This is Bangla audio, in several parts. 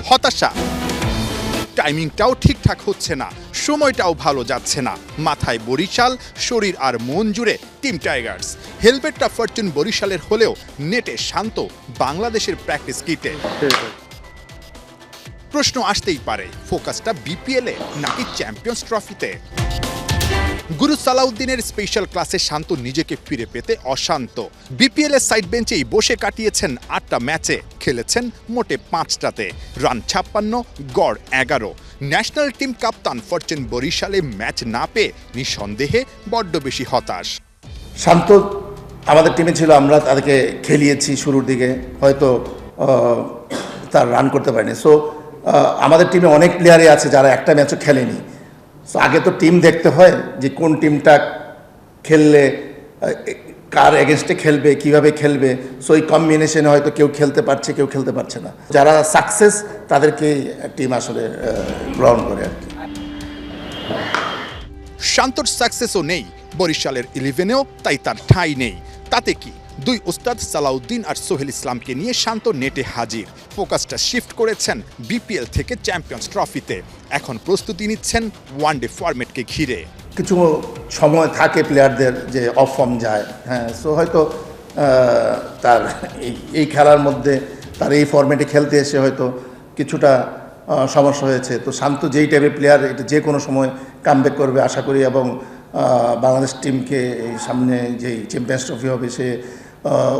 হতাশা, টাইমিংটাও ঠিকঠাক হচ্ছে না, সময়টাও ভালো যাচ্ছে না। মাথায় বরিশাল, শরীর আর মন জুড়ে টিম টাইগার্স। হেলমেটটা ফরচুন বরিশালের হলেও নেটে শান্ত বাংলাদেশের প্র্যাকটিস কিটে। প্রশ্ন আসতেই পারে, ফোকাসটা বিপিএলে নাকি চ্যাম্পিয়ন্স ট্রফিতে? গুরু সালাউদ্দিনের স্পেশাল ক্লাসে শান্ত নিজেকে ফিরে পেতে অশান্ত। বিপিএল এর সাইড বেঞ্চেই বসে কাটিয়েছেন 8টা ম্যাচে, খেলেছেন মোটে 5টাতে, রান 56, গড় 11। ন্যাশনাল টিম কাপ্তান ফরচুন বরিশালে ম্যাচ না পেয়ে নিঃসন্দেহে বড্ড বেশি হতাশ। শান্ত আমাদের টিমে ছিল, আমরা তাদেরকে খেলিয়েছি শুরুর দিকে, হয়তো তার রান করতে পারেনি। সো আমাদের টিমে অনেক প্লেয়ারই আছে যারা একটা ম্যাচও খেলেনি। সো আগে তো টিম দেখতে হয় যে কোন টিমটা খেললে কার এগেনস্টে খেলবে, কিভাবে খেলবে। সো এই কম্বিনেশনে হয়তো কেউ খেলতে পারছে, কেউ খেলতে পারছে না। যারা সাকসেস তাদেরকেই টিম আসলে গ্রহণ করে আর কি। শান্তর সাকসেসও নেই, বরিশালের 11-এও তাই তার ঠাঁই নেই। তাতে কি, দুই ওস্তাদ সালাউদ্দিন আর সোহেল ইসলামকে নিয়ে শান্ত নেটে হাজির। ফোকাসটা শিফট করেছেন বিপিএল থেকে চ্যাম্পিয়ন্স ট্রফিতে। এখন প্রস্তুতি নিচ্ছেন ওয়ানডে ফরম্যাটকে ঘিরে। কিছু সময় থাকে প্লেয়ারদের যে অফ ফর্ম যায়, হ্যাঁ। সো হয়তো তার এই খেলার মধ্যে তার এই ফরম্যাটে খেলতে এসে হয়তো কিছুটা সমস্যা হয়েছে। তো শান্ত যেই টাইপের প্লেয়ার, এটা যে কোনো সময় কামব্যাক করবে আশা করি, এবং বাংলাদেশ টিমকে এই সামনে যেই চ্যাম্পিয়ন্স ট্রফি হবে সে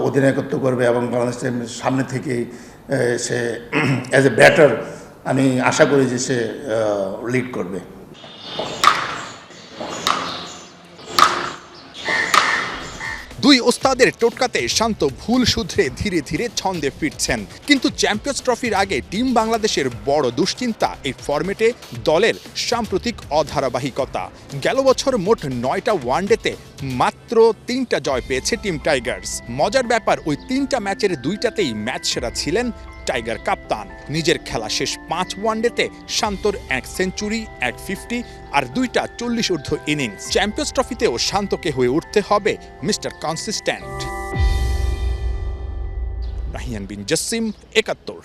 অধিনায়কত্ব করবে, এবং বাংলাদেশ টিমের সামনে থেকেই সে অ্যাজ এ ব্যাটার আমি আশা করি যে সে লিড করবে। দুই ওস্তাদের টোটকাতে শান্ত ভুল শুধরে ধীরে ধীরে ছন্দে ফিরছেন। কিন্তু চ্যাম্পিয়ন্স ট্রফির আগে টিম বাংলাদেশের বড় দুশ্চিন্তা এই ফরম্যাটে দলের সাম্প্রতিক অধারাবাহিকতা। গেল বছর মোট 9টা ওয়ানডেতে মাত্র 3টা জয় পেয়েছে টিম টাইগার্স। মজার ব্যাপার, ওই 3টা ম্যাচের 2টাতেই ম্যাচ সেরা ছিলেন টাইগার কাপ্তান। নিজের খেলা শেষ 5 ওয়ানডেতে শান্তর 1 সেঞ্চুরি, 1 50 আর 2টা 40 ঊর্ধ্ব ইনিংস। চ্যাম্পিয়ন্স ট্রফিতেও শান্তকে হয়ে উঠতে হবে মিস্টার কনসিস্টেন্ট। রাহিয়ান বিন জসিম, 71।